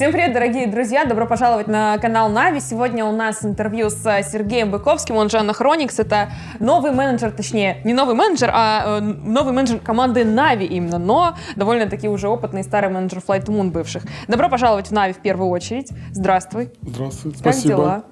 Всем привет, дорогие друзья! Добро пожаловать на канал Нави. Сегодня у нас интервью с Сергеем Быковским, он же Anachronix. Это новый менеджер, точнее, не новый менеджер, а новый менеджер команды Нави именно, но довольно-таки уже опытный старый менеджер Fly to Moon бывших. Добро пожаловать в Нави в первую очередь. Здравствуй. Здравствуй, как спасибо. Дела?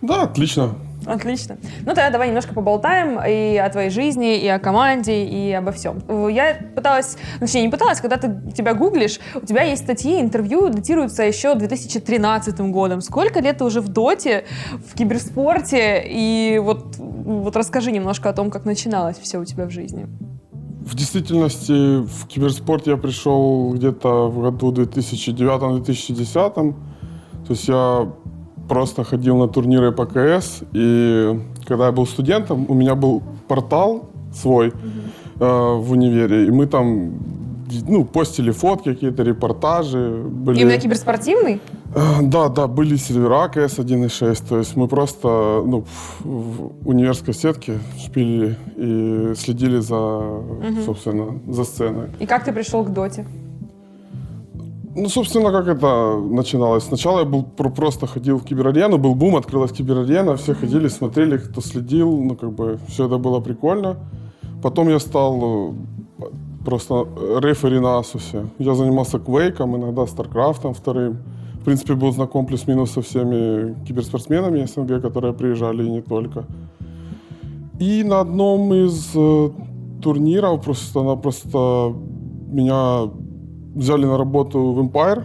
Да, отлично. Отлично. Ну тогда давай немножко поболтаем и о твоей жизни, и о команде, и обо всем. Я пыталась, точнее не пыталась, когда ты тебя гуглишь, у тебя есть статьи, интервью, датируются еще 2013 годом. Сколько лет ты уже в доте, в киберспорте? И вот расскажи немножко о том, как начиналось все у тебя в жизни. В действительности в киберспорт я пришел где-то в году 2009-2010. То есть я просто ходил на турниры по КС, и когда я был студентом, у меня был портал свой в универе, и мы там постили фотки, какие-то репортажи. Были... Именно киберспортивный? Да, были сервера КС 1.6, то есть мы просто в универской сетке шпилили и следили собственно, за сценой. И как ты пришел к доте? Собственно, как это начиналось. Сначала я просто ходил в киберарену, был бум, открылась киберарена, все ходили, смотрели, кто следил, все это было прикольно. Потом я стал просто рефери на Асусе. Я занимался Квейком, иногда Старкрафтом вторым. В принципе, был знаком плюс-минус со всеми киберспортсменами СНГ, которые приезжали и не только. И на одном из турниров просто меня взяли на работу в Empire,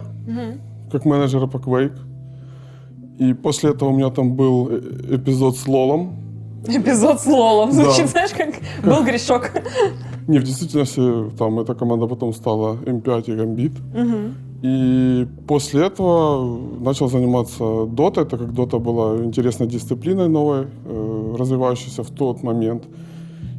как менеджера по Quake. И после этого у меня там был эпизод с Лолом. Эпизод с Лолом. Звучит, Да. знаешь, как был грешок. Не, в действительности, там эта команда потом стала М5 и Gambit. И после этого начал заниматься Дотой, так как Дота была интересной дисциплиной новой, развивающейся в тот момент.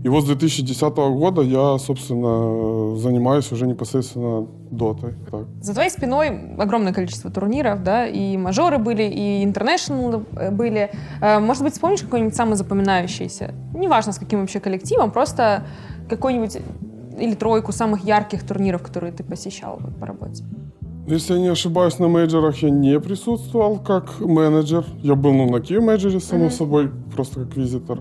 И вот с 2010 года я, собственно, занимаюсь уже непосредственно дотой. Так. За твоей спиной огромное количество турниров, да, и мажоры были, и интернешнл были. Может быть, вспомнишь какой-нибудь самый запоминающийся? Неважно, с каким вообще коллективом, просто какой-нибудь или тройку самых ярких турниров, которые ты посещал по работе. Если я не ошибаюсь, на мейджорах я не присутствовал как менеджер. Я был на Q-мейджоре, само собой, просто как визитор.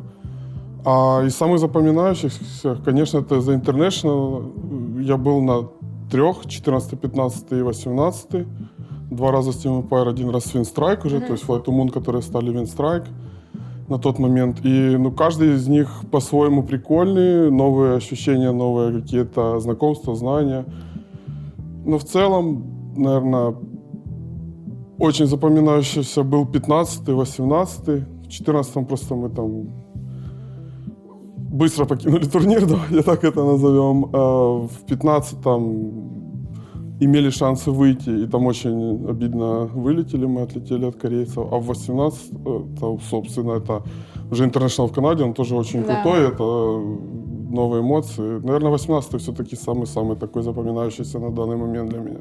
А из самых запоминающихся, конечно, это The International. Я был на 3, 14, 15 и 18. 2 раза Steam Empire, 1 раз Winstrike уже, то есть Fly to Moon, которые стали Winstrike на тот момент. И каждый из них по-своему прикольный, новые ощущения, новые какие-то знакомства, знания. Но в целом, наверное, очень запоминающийся был 15, 18. В 14 просто мы там быстро покинули турнир, давайте так это назовем. В 15-м имели шансы выйти, и там очень обидно вылетели, мы отлетели от корейцев. А в 18-м, собственно, это уже International в Канаде, он тоже очень крутой, это новые эмоции. Наверное, 18-й все-таки самый-самый такой запоминающийся на данный момент для меня.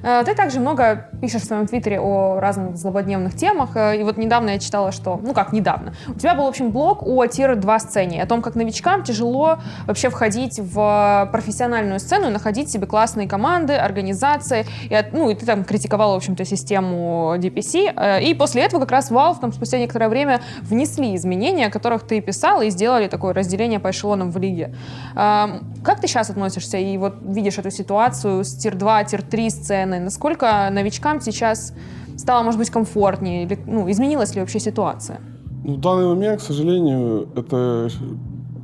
Ты также много пишешь в своем твиттере о разных злободневных темах, и вот недавно я читала, что, недавно, у тебя был, в общем, блог о тир-2 сцене, о том, как новичкам тяжело вообще входить в профессиональную сцену и находить себе классные команды, организации, и ты там критиковала, в общем-то, систему DPC, и после этого как раз Valve там спустя некоторое время внесли изменения, о которых ты писала, и сделали такое разделение по эшелонам в лиге. Как ты сейчас относишься и вот видишь эту ситуацию с тир-2, тир-3 сцены? Насколько новичкам сейчас стало, может быть, комфортнее? Или, изменилась ли вообще ситуация? В данный момент, к сожалению, это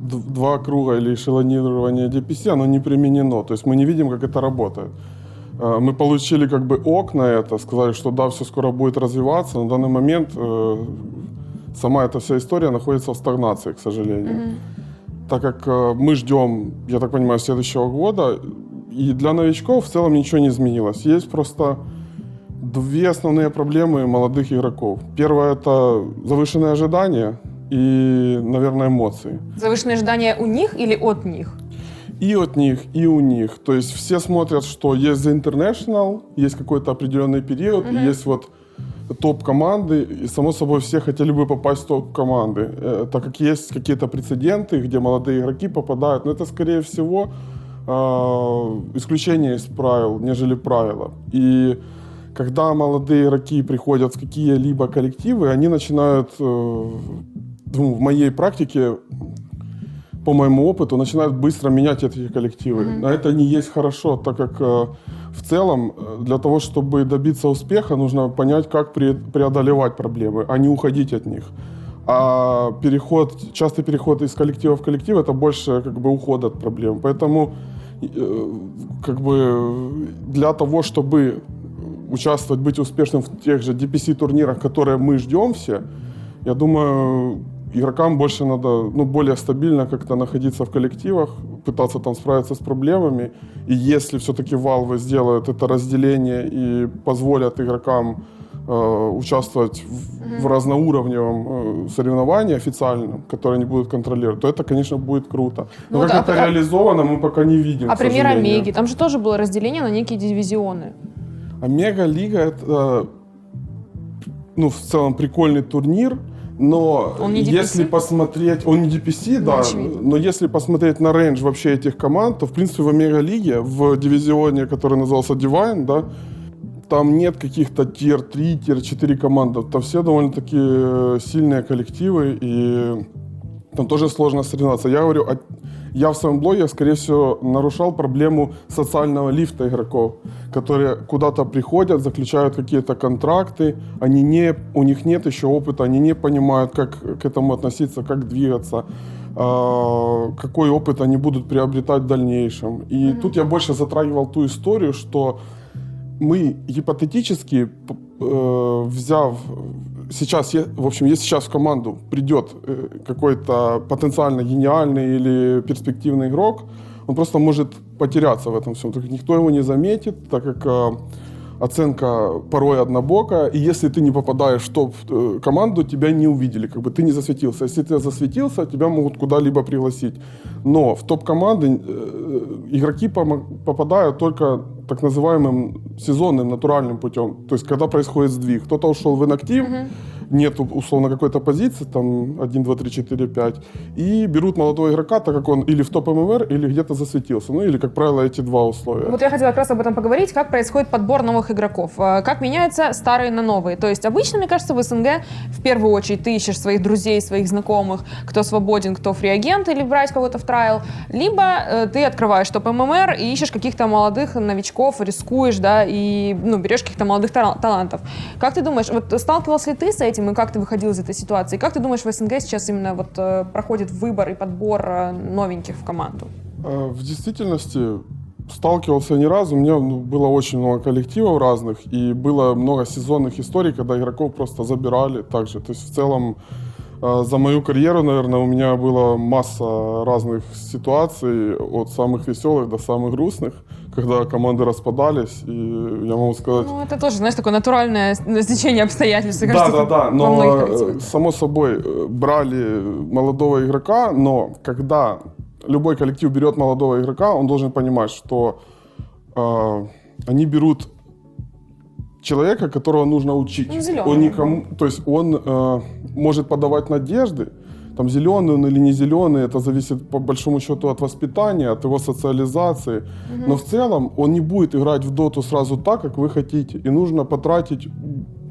2 круга или эшелонирование DPC, оно не применено. То есть мы не видим, как это работает. Мы получили ок на это, сказали, что да, все скоро будет развиваться. Но в данный момент сама эта вся история находится в стагнации, к сожалению. Так как мы ждем, я так понимаю, следующего года, и для новичков в целом ничего не изменилось. Есть просто 2 основные проблемы молодых игроков. Первое – это завышенные ожидания и, наверное, эмоции. Завышенные ожидания у них или от них? И от них, и у них. То есть все смотрят, что есть The International, есть какой-то определенный период, и есть топ-команды, и, само собой, все хотели бы попасть в топ-команды, так как есть какие-то прецеденты, где молодые игроки попадают, но это, скорее всего, исключение из правил, нежели правила. И когда молодые игроки приходят в какие-либо коллективы, они начинают, в моей практике, по моему опыту, начинают быстро менять эти коллективы. А это не есть хорошо, так как в целом для того, чтобы добиться успеха, нужно понять, как преодолевать проблемы, а не уходить от них. А частый переход из коллектива в коллектив — это больше как бы уход от проблем. Поэтому как бы для того, чтобы участвовать, быть успешным в тех же DPC-турнирах, которые мы ждем все, я думаю, игрокам больше надо более стабильно как-то находиться в коллективах, пытаться там справиться с проблемами. И если все-таки Valve сделают это разделение и позволят игрокам участвовать в разноуровневом соревновании официальном, которое они будут контролировать, то это, конечно, будет круто. Но как это реализовано, мы пока не видим. А пример Омеги, там же тоже было разделение на некие дивизионы. Омега-лига — это, в целом прикольный турнир, но если посмотреть... Он не DPC, да, но если посмотреть на рейндж вообще этих команд, то, в принципе, в Омега-лиге, в дивизионе, который назывался Divine, да, там нет каких-то тир-3, тир-4 команд. Там все довольно-таки сильные коллективы, и там тоже сложно соревноваться. Я говорю, я в своем блоге, скорее всего, нарушал проблему социального лифта игроков, которые куда-то приходят, заключают какие-то контракты, у них нет еще опыта, они не понимают, как к этому относиться, как двигаться, какой опыт они будут приобретать в дальнейшем. И тут я больше затрагивал ту историю, что мы гипотетически, взяв сейчас, в общем, если сейчас в команду придет какой-то потенциально гениальный или перспективный игрок, он просто может потеряться в этом всем, так как никто его не заметит, так как оценка порой однобокая, и если ты не попадаешь в топ-команду, тебя не увидели, как бы ты не засветился. Если ты засветился, тебя могут куда-либо пригласить. Но в топ-команды игроки попадают только так называемым сезонным, натуральным путем. То есть, когда происходит сдвиг. Кто-то ушел в инактив, нет условно какой-то позиции, там 1, 2, 3, 4, 5, и берут молодого игрока, так как он или в топ ММР, или где-то засветился. Или, как правило, эти два условия. Вот я хотела как раз об этом поговорить, как происходит подбор новых игроков, как меняются старые на новые. То есть обычно, мне кажется, в СНГ в первую очередь ты ищешь своих друзей, своих знакомых, кто свободен, кто фри-агент, или брать кого-то в трайл, либо ты открываешь топ ММР и ищешь каких-то молодых новичков, рискуешь, да, и берешь каких-то молодых талантов. Как ты думаешь, вот сталкивался ли ты с этим, и как ты выходил из этой ситуации? Как ты думаешь, в СНГ сейчас именно проходит выбор и подбор новеньких в команду? В действительности сталкивался не раз. У меня было очень много коллективов разных, и было много сезонных историй, когда игроков просто забирали также. То есть в целом за мою карьеру, наверное, у меня была масса разных ситуаций, от самых веселых до самых грустных, когда команды распадались, и я могу сказать... это тоже, знаешь, такое натуральное стечение обстоятельств. Да, но само собой брали молодого игрока, но когда любой коллектив берет молодого игрока, он должен понимать, что они берут человека, которого нужно учить. Он может подавать надежды, там зеленый он или не зеленый, это зависит по большому счету от воспитания, от его социализации. Но в целом он не будет играть в доту сразу так, как вы хотите. И нужно потратить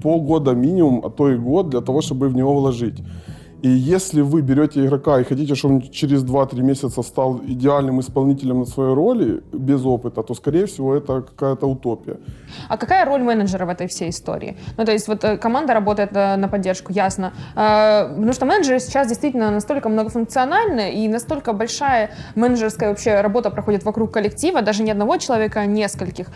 полгода минимум, а то и год для того, чтобы в него вложить. И если вы берете игрока и хотите, чтобы он через 2-3 месяца стал идеальным исполнителем на своей роли, без опыта, то, скорее всего, это какая-то утопия. А какая роль менеджера в этой всей истории? То есть команда работает на поддержку, ясно. Потому что менеджеры сейчас действительно настолько многофункциональны, и настолько большая менеджерская вообще работа проходит вокруг коллектива, даже не одного человека, а нескольких.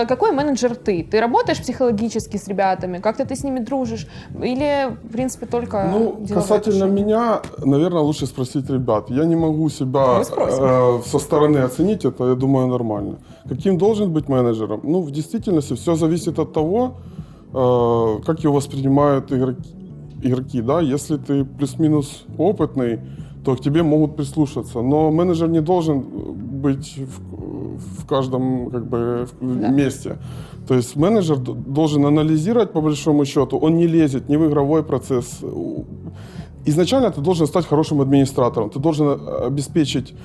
Какой менеджер ты? Ты работаешь психологически с ребятами? Как-то ты с ними дружишь? Или, в принципе, только Касательно меня, наверное, лучше спросить ребят. Я не могу себя со стороны оценить, это, я думаю, нормально. Каким должен быть менеджером? В действительности все зависит от того, как его воспринимают игроки. Да? Если ты плюс-минус опытный, то к тебе могут прислушаться. Но менеджер не должен быть в каждом месте. То есть менеджер должен анализировать по большому счету. Он не лезет ни в игровой процесс. изначально ты должен стать хорошим администратором. Ты должен обеспечить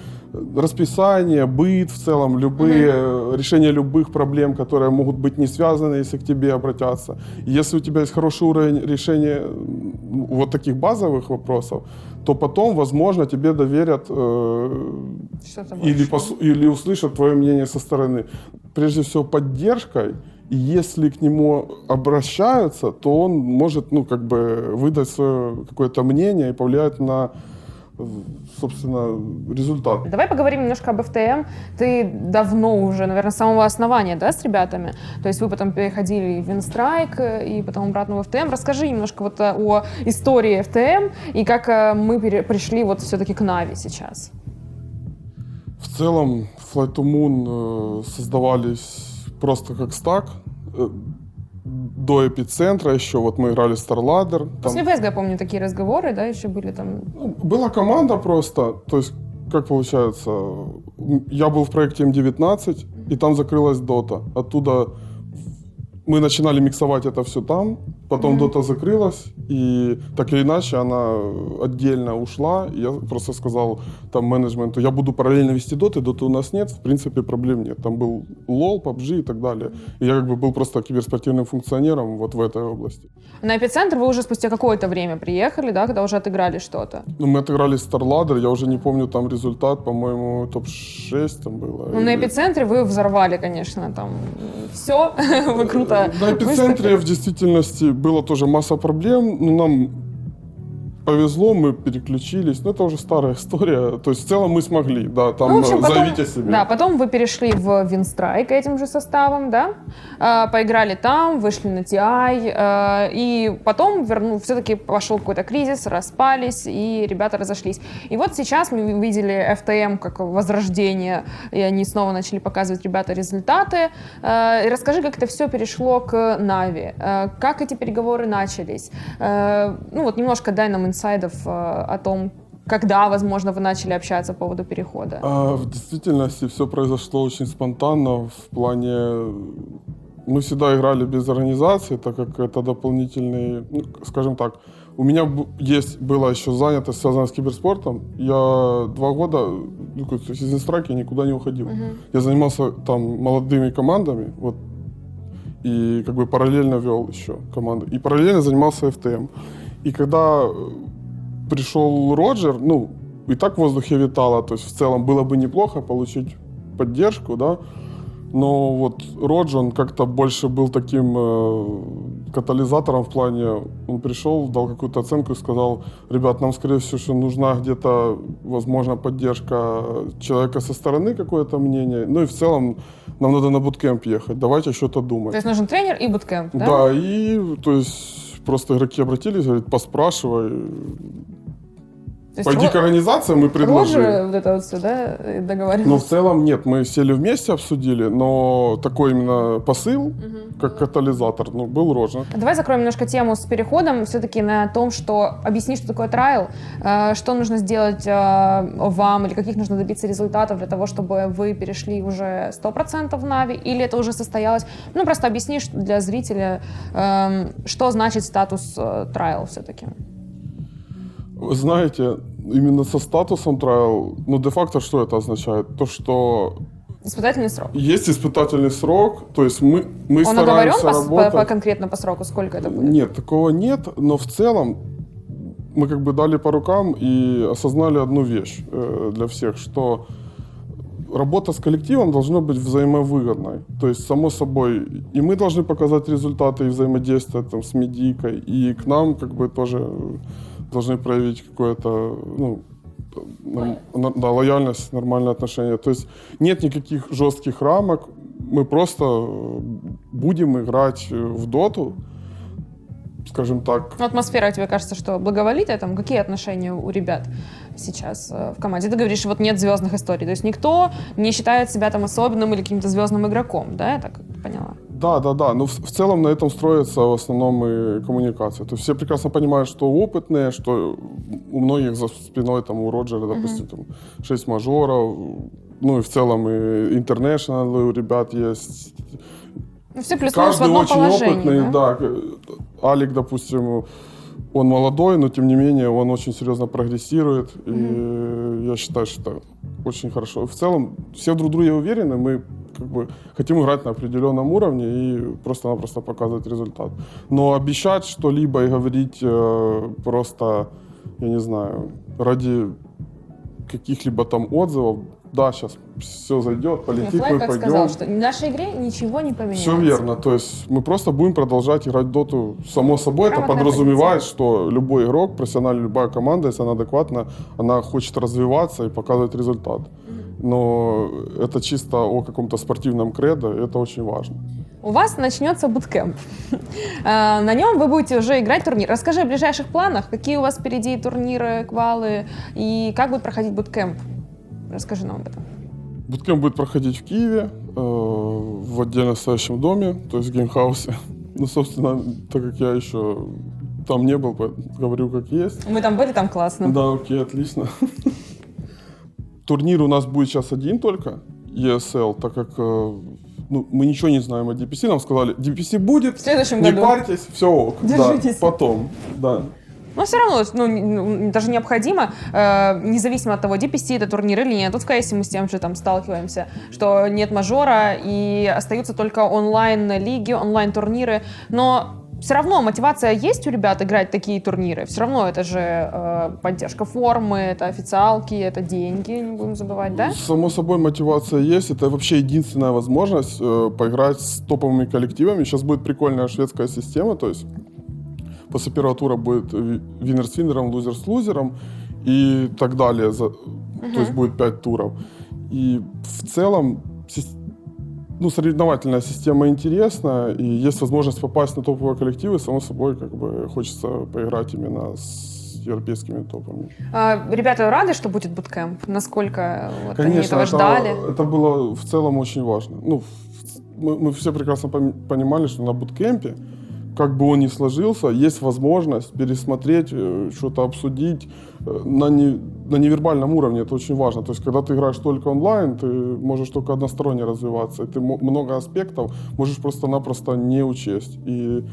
расписание, быт в целом, любые решения любых проблем, которые могут быть не связаны, если к тебе обратятся. И если у тебя есть хороший уровень решения вот таких базовых вопросов, то потом, возможно, тебе доверят или услышат твое мнение со стороны. Прежде всего, поддержкой. И если к нему обращаются, то он может, выдать свое какое-то мнение и повлиять на, собственно, результат. Давай поговорим немножко об FTM. Ты давно уже, наверное, с самого основания, да, с ребятами? То есть вы потом переходили в Winstrike и потом обратно в FTM. Расскажи немножко вот о истории FTM и как мы пришли вот все-таки к Navi сейчас. В целом, Flight to Moon создавались просто как стак. До эпицентра еще, вот мы играли StarLadder. После VSG, я помню, такие разговоры, да, еще были там. Была команда просто, то есть, как получается, я был в проекте М19, и там закрылась Dota. Оттуда мы начинали миксовать это все там, потом Dota закрылась, и так или иначе она отдельно ушла. И я просто сказал там менеджменту, я буду параллельно вести Dota у нас нет, в принципе проблем нет. Там был LoL, PUBG и так далее. И я был просто киберспортивным функционером вот в этой области. На эпицентр вы уже спустя какое-то время приехали, да, когда уже отыграли что-то? Мы отыграли StarLadder, я уже не помню там результат, по-моему, топ-6 там было. На эпицентре вы взорвали, конечно, там все, вы круто. На эпицентре в действительности было тоже масса проблем, но нам повезло, мы переключились, но это уже старая история, то есть в целом мы смогли, да, там в общем, заявить о себе. Да, потом вы перешли в Winstrike этим же составом, да, поиграли там, вышли на TI, и потом все-таки пошел какой-то кризис, распались, и ребята разошлись. И вот сейчас мы видели FTM как возрождение, и они снова начали показывать ребята результаты. И расскажи, как это все перешло к Navi, как эти переговоры начались, немножко дай нам инсайдов о том, когда, возможно, вы начали общаться по поводу перехода? В действительности все произошло очень спонтанно, в плане... Мы всегда играли без организации, так как это дополнительный, скажем так, у меня была еще занятость, связанная с киберспортом. Я 2 года, из Winstrike я никуда не уходил. Я занимался там молодыми командами, вот, и параллельно вел еще команду. И параллельно занимался FTM. И когда пришел Роджер, и так в воздухе витало, то есть в целом было бы неплохо получить поддержку, да, но вот Роджер, он как-то больше был таким катализатором в плане, он пришел, дал какую-то оценку и сказал, ребят, нам, скорее всего, нужна где-то, возможно, поддержка человека со стороны, какое-то мнение, и в целом нам надо на буткемп ехать, давайте что-то думать. То есть нужен тренер и буткемп, да? Да, и, то есть, просто игроки обратились, говорят, поспрашивай. Пойди к организациям и предложи. Роджер вот это вот все, да, договаривался? В целом нет, мы сели вместе, обсудили, но такой именно посыл, как катализатор, был Роджер. Давай закроем немножко тему с переходом все-таки на том, что объясни, что такое трайл, что нужно сделать вам или каких нужно добиться результатов для того, чтобы вы перешли уже 100% в Navi, или это уже состоялось. Просто объясни для зрителя, что значит статус трайл все-таки. Вы знаете, именно со статусом трайл, де-факто что это означает? То, что... Испытательный срок. Есть испытательный срок, то есть мы стараемся работать... Он конкретно по сроку, сколько это будет? Нет, такого нет, но в целом мы дали по рукам и осознали одну вещь для всех, что работа с коллективом должна быть взаимовыгодной. То есть, само собой, и мы должны показать результаты и взаимодействия с медийкой, и к нам тоже... должны проявить какое-то, лояльность, нормальное отношение. То есть нет никаких жестких рамок, мы просто будем играть в доту, скажем так. Атмосфера, тебе кажется, что благоволит этому? Какие отношения у ребят сейчас в команде? Ты говоришь, вот нет звездных историй, то есть никто не считает себя там особенным или каким-то звездным игроком, да, я так поняла? Да. Но в целом на этом строится в основном и коммуникация. То есть все прекрасно понимают, что опытные, что у многих за спиной, у Роджера, допустим, 6 мажоров, и в целом и интернешнл у ребят есть. Все плюс-минус в Каждый одном очень положении, опытный, да. Алик, допустим, Он молодой, но тем не менее он очень серьезно прогрессирует. И я считаю, что это очень хорошо. В целом, все друг в друге уверены, мы как бы хотим играть на определенном уровне и просто-напросто показывать результат. Но обещать что-либо и говорить просто, я не знаю, ради каких-либо там отзывов, да, сейчас все зайдет, полетит, Флэк мы как пойдем. сказал, что в нашей игре ничего не поменяется. Все верно, то есть мы просто будем продолжать играть в доту. Само собой, это Грамотная подразумевает, что любой игрок, профессиональный, любая команда, если она адекватна, она хочет развиваться и показывать результат. Но это чисто о каком-то спортивном кредо, и это очень важно. У вас начнется буткемп. На нем вы будете уже играть турнир. Расскажи о ближайших планах, какие у вас впереди турниры, квалы и как будет проходить буткемп. Расскажи нам об этом. Буткемп будет проходить в Киеве, в отдельно стоящем доме, то есть в геймхаусе. Ну, собственно, так как я еще там не был, говорю как есть. Мы там были, там классно. Да, окей, отлично. Турнир у нас будет сейчас один только, ESL, так как мы ничего не знаем о DPC. Нам сказали, DPC будет, В следующем не году. парьтесь, все ок. Держитесь. Да, потом, да. Но все равно, даже необходимо, независимо от того, DPC это турнир или нет. Тут в КС мы с тем же там сталкиваемся, что нет мажора и остаются только онлайн-лиги, онлайн-турниры. Но все равно мотивация есть у ребят играть такие турниры. Все равно это же поддержка формы, это официалки, это деньги, не будем забывать, да? Само собой, мотивация есть. Это вообще единственная возможность поиграть с топовыми коллективами. Сейчас будет прикольная шведская система, то есть после первого тура будет виннер с виннером, лузер с лузером и так далее. То есть будет 5 туров. И в целом соревновательная система интересна, и есть возможность попасть на топовые коллективы. Само собой, как бы хочется поиграть именно с европейскими топами. Ребята рады, что будет буткемп? Насколько они Конечно, этого ждали? это было в целом очень важно. Мы все прекрасно понимали, что на буткемпе, как бы он ни сложился, есть возможность пересмотреть, что-то обсудить на невербальном уровне. Это очень важно. То есть, когда ты играешь только онлайн, ты можешь только односторонне развиваться. И ты много аспектов можешь просто-напросто не учесть. И,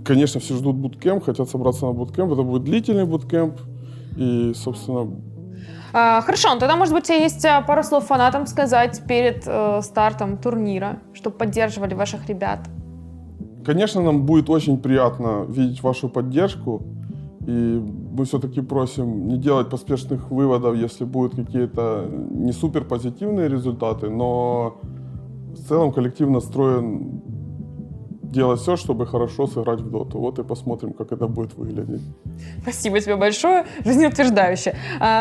конечно, все ждут буткемп, хотят собраться на буткемп. Это будет длительный буткемп. И, собственно... Хорошо, ну тогда, может быть, у тебя есть пару слов фанатам сказать перед стартом турнира, чтобы поддерживали ваших ребят. Конечно, нам будет очень приятно видеть вашу поддержку, и мы все-таки просим не делать поспешных выводов, если будут какие-то не супер позитивные результаты, но в целом коллектив настроен делать все, чтобы хорошо сыграть в доту. Вот и посмотрим, как это будет выглядеть. Спасибо тебе большое, жизнеутверждающе.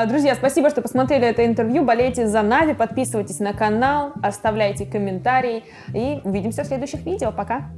Друзья, спасибо, что посмотрели это интервью. Болейте за Нави, подписывайтесь на канал, оставляйте комментарии и увидимся в следующих видео. Пока!